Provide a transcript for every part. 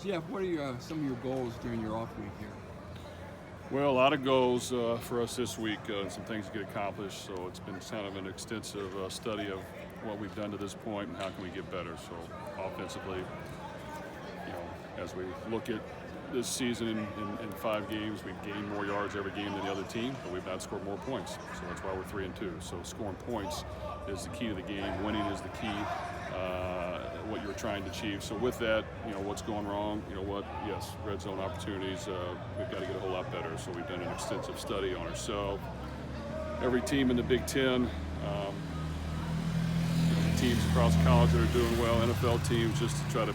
Jeff, what are some of your goals during your off week here? Well, a lot of goals for us this week, and some things to get accomplished. So it's been kind of an extensive study of what we've done to this point and how can we get better. So offensively, as we look at this season in 5 games, we've gained more yards every game than the other team, but we've not scored more points. So that's why we're 3-2. So scoring points is the key to the game. Winning is the key. What you're trying to achieve. So with that, what's going wrong? Yes, red zone opportunities. We've got to get a whole lot better. So we've done an extensive study on ourselves. Every team in the Big Ten, teams across college that are doing well, NFL teams, just to try to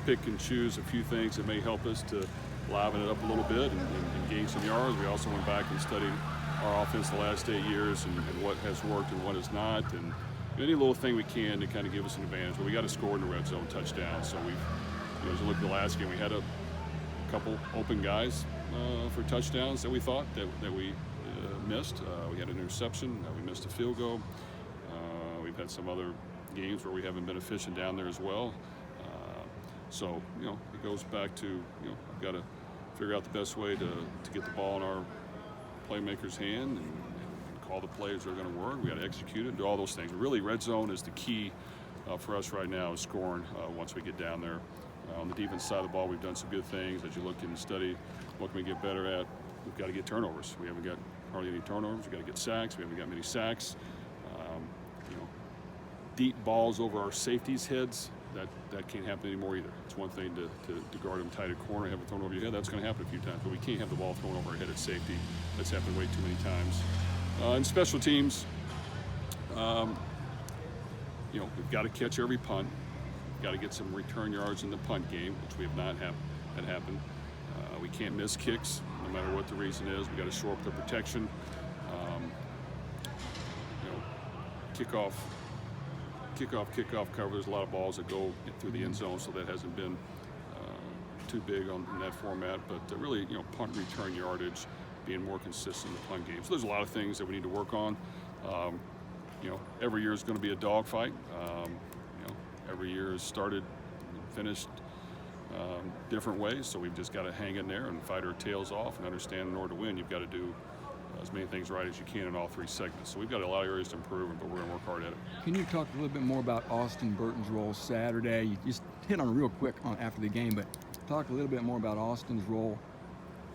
pick and choose a few things that may help us to liven it up a little bit and gain some yards. We also went back and studied our offense the last 8 years and what has worked and what has not, and any little thing we can to kind of give us an advantage. But we got to score in the red zone touchdown. So we've, as you look at the last game, we had a couple open guys for touchdowns that we thought that we missed. We had an interception. We missed a field goal. We've had some other games where we haven't been efficient down there as well. So it goes back to I've got to figure out the best way to get the ball in our playmakers' hand and call the plays that are going to work. We got to execute it, do all those things. Really, red zone is the key for us right now, is scoring once we get down there. On the defense side of the ball, we've done some good things. As you look and study what can we get better at, we've got to get turnovers. We haven't got hardly any turnovers. We've got to get sacks. We haven't got many sacks. Deep balls over our safeties' heads, that can't happen anymore either. It's one thing to guard them tight at corner, have it thrown over your head. That's going to happen a few times, but we can't have the ball thrown over our head at safety. That's happened way too many times. In special teams, we've got to catch every punt. We've got to get some return yards in the punt game, which we have not had happen. We can't miss kicks, no matter what the reason is. We've got to shore up the protection. Kickoff cover. There's a lot of balls that go through the end zone, so that hasn't been too big in that format. But really, punt return yardage, being more consistent in the punt game. So there's a lot of things that we need to work on. Every year is going to be a dogfight. Every year is started and finished different ways. So we've just got to hang in there and fight our tails off and understand in order to win, you've got to do as many things right as you can in all 3 segments. So we've got a lot of areas to improve, but we're going to work hard at it. Can you talk a little bit more about Austin Burton's role Saturday? You just hit on it real quick after the game, but talk a little bit more about Austin's role,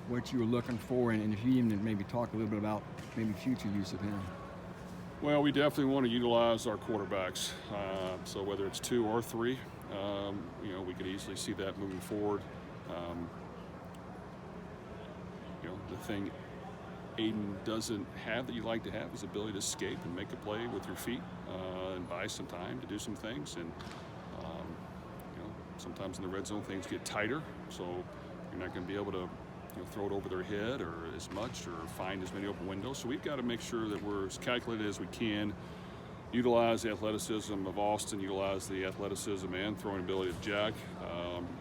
what you were looking for, and if you even maybe talk a little bit about maybe future use of him. Well, we definitely want to utilize our quarterbacks. So whether it's 2 or 3, we could easily see that moving forward. The thing Aiden doesn't have that you like to have is the ability to escape and make a play with your feet and buy some time to do some things. And sometimes in the red zone things get tighter, so you're not going to be able to throw it over their head or as much or find as many open windows. So we've got to make sure that we're as calculated as we can, utilize the athleticism of Austin, utilize the athleticism and throwing ability of Jack.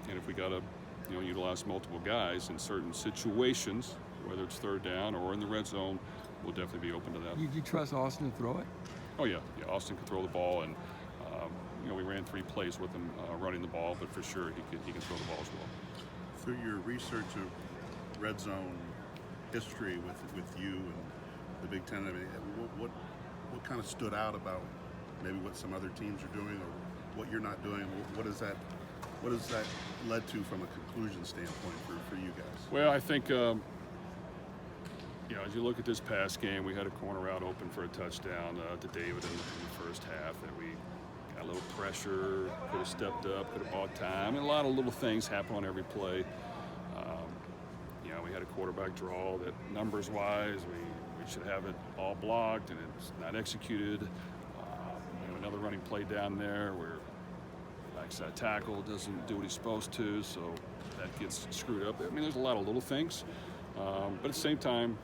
And if we got to utilize multiple guys in certain situations, whether it's third down or in the red zone, we'll definitely be open to that. You trust Austin to throw it? Oh, yeah. Austin can throw the ball, and we ran 3 plays with him running the ball, but for sure he can throw the ball as well. Through your research of red zone history with you and the Big Ten, I mean, what kind of stood out about maybe what some other teams are doing or what you're not doing? What has that led to from a conclusion standpoint for you guys? Well, I think as you look at this past game, we had a corner route open for a touchdown to David in the first half that we got a little pressure, could have stepped up, could have bought time, and a lot of little things happen on every play. We had a quarterback draw that numbers-wise we should have it all blocked, and it's not executed. Another running play down there where backside tackle doesn't do what he's supposed to, so that gets screwed up. I mean, there's a lot of little things, but at the same time,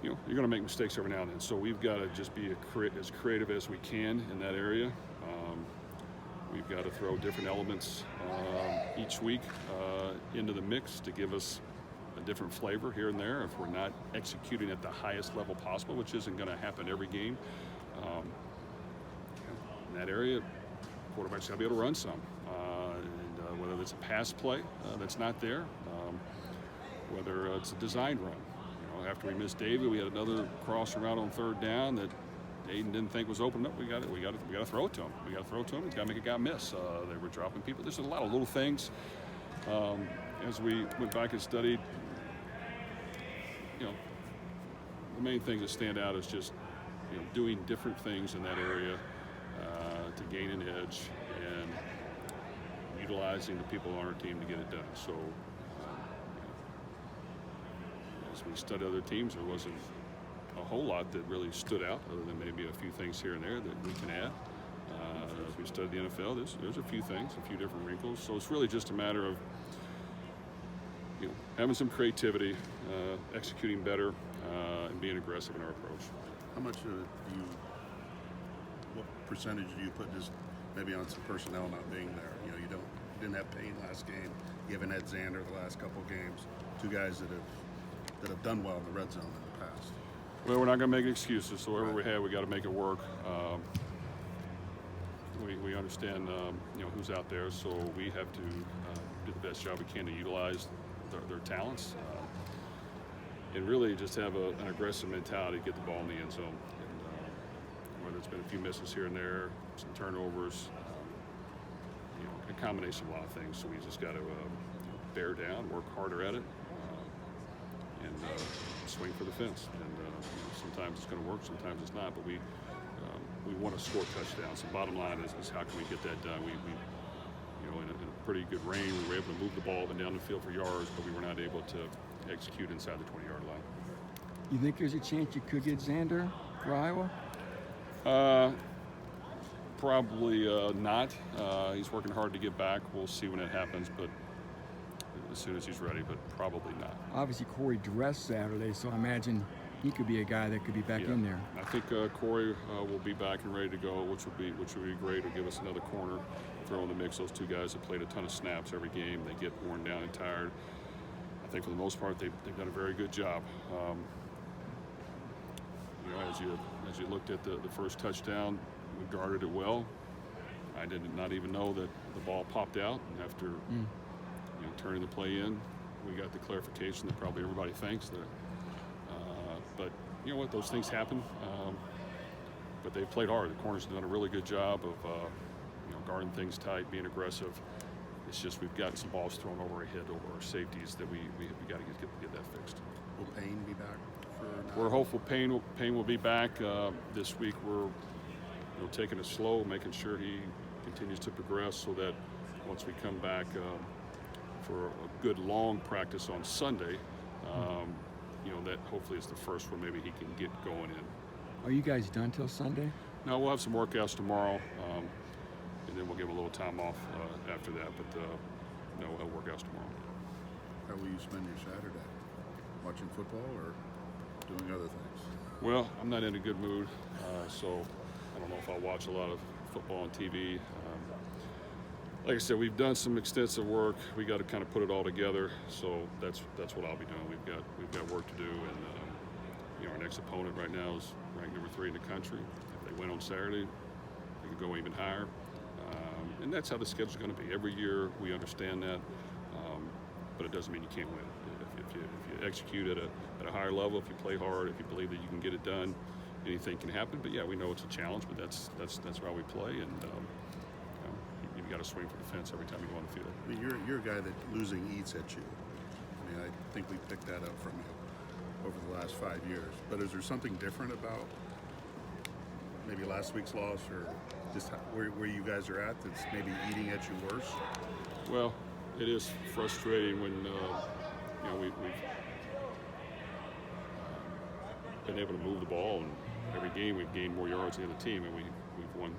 you're going to make mistakes every now and then. So we've got to just be as creative as we can in that area. We've got to throw different elements each week into the mix to give us a different flavor here and there if we're not executing at the highest level possible, which isn't going to happen every game. In that area, quarterback's got to be able to run some. Whether it's it's a pass play that's not there, whether it's a design run. After we missed David, we had another cross around on third down that Aiden didn't think was open up. We got to throw it to him. We got to throw it to him. He's got to make a guy miss. They were dropping people. There's a lot of little things. As we went back and studied, the main thing that stand out is just doing different things in that area to gain an edge and utilizing the people on our team to get it done. So as we studied other teams, there wasn't a whole lot that really stood out, other than maybe a few things here and there that we can add. As we studied the NFL, there's a few things, a few different wrinkles. So it's really just a matter of having some creativity, executing better, and being aggressive in our approach. How much what percentage do you put just maybe on some personnel not being there? You didn't have Payne last game. You haven't had Xander the last couple of games. Two guys that have done well in the red zone in the past. Well, we're not going to make excuses. So whatever we have, we got to make it work. We understand who's out there, so we have to do the best job we can to utilize their talents, and really just have an aggressive mentality to get the ball in the end zone. And whether it's been a few misses here and there, some turnovers, a combination of a lot of things. So we just got to bear down, work harder at it, and swing for the fence. And sometimes it's going to work, sometimes it's not. But we want to score touchdowns. The bottom line is how can we get that done? We in a pretty good rain, we were able to move the ball up and down the field for yards, but we were not able to execute inside the 20-yard line. You think there's a chance you could get Xander for Iowa? Probably not. He's working hard to get back. We'll see when it happens, but as soon as he's ready, but probably not. Obviously, Corey dressed Saturday, so I imagine he could be a guy that could be back in there. I think Corey will be back and ready to go, which would be great. It'll give us another corner throw in the mix. Those two guys have played a ton of snaps every game. They get worn down and tired. I think for the most part they've done a very good job. As you looked at the first touchdown, we guarded it well. I did not even know that the ball popped out, and after turning the play in, we got the clarification that probably everybody thinks that. But you know what? Those things happen. But they've played hard. The corners have done a really good job of guarding things tight, being aggressive. It's just we've got some balls thrown over our head over our safeties that we got to get that fixed. Will Payne be back for? We're hopeful Payne will be back this week. We're taking it slow, making sure he continues to progress, so that once we come back for a good long practice on Sunday, that hopefully is the first one maybe he can get going in. Are you guys done till Sunday? No, we'll have some workouts tomorrow, and then we'll give a little time off after that. But we'll have workouts tomorrow. How will you spend your Saturday? Watching football or doing other things? Well, I'm not in a good mood, so I don't know if I'll watch a lot of football on TV. Like I said, we've done some extensive work. We got to kind of put it all together. So that's what I'll be doing. We've got work to do, and our next opponent right now is ranked number 3 in the country. If they win on Saturday, they can go even higher. And that's how the schedule's going to be. Every year we understand that, but it doesn't mean you can't win. If you execute at a higher level, if you play hard, if you believe that you can get it done, anything can happen. But yeah, we know it's a challenge, but that's why we play, and you got to swing for the fence every time you go on the field. I mean, you're a guy that losing eats at you. I mean, I think we picked that up from you over the last 5 years. But is there something different about maybe last week's loss, or just where you guys are at that's maybe eating at you worse? Well, it is frustrating when we've been able to move the ball, and every game we've gained more yards than the other team, and we've won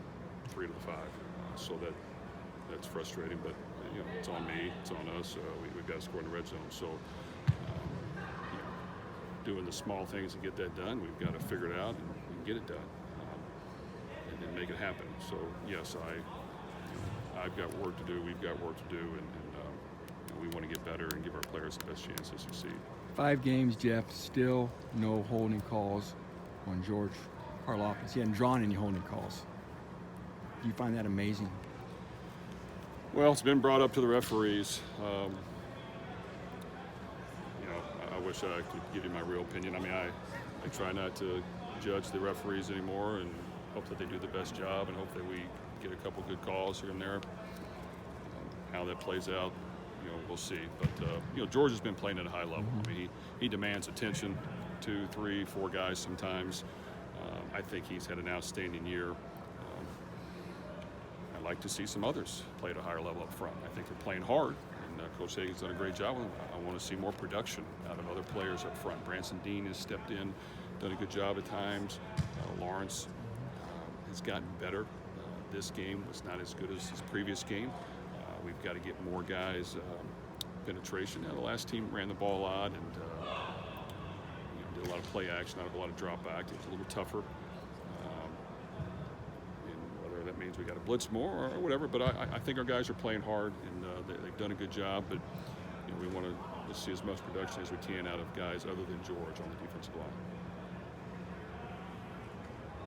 3 of the 5. So that's frustrating, but it's on me, it's on us. We've got to score in the red zone. So doing the small things to get that done, we've got to figure it out and get it done, and make it happen. So yes, I've got work to do. We've got work to do, and we want to get better and give our players the best chance to succeed. 5 games, Jeff. Still no holding calls on George Karlaftis. He hadn't drawn any holding calls. Do you find that amazing? Well, it's been brought up to the referees. I wish I could give you my real opinion. I mean, I try not to judge the referees anymore and hope that they do the best job and hope that we get a couple good calls here and there. How that plays out, we'll see. But, George has been playing at a high level. I mean, he demands attention, 2, 3, 4 guys sometimes. I think he's had an outstanding year. I'd like to see some others play at a higher level up front. I think they're playing hard, and Coach Hagan's done a great job with them. I want to see more production out of other players up front. Branson Dean has stepped in, done a good job at times. Lawrence has gotten better. This game was not as good as his previous game. We've got to get more guys penetration. The last team ran the ball a lot and did a lot of play action, not a lot of drop back. It was a little tougher. That means we got to blitz more or whatever, but I think our guys are playing hard and they've done a good job. But we want to see as much production as we can out of guys other than George on the defensive line.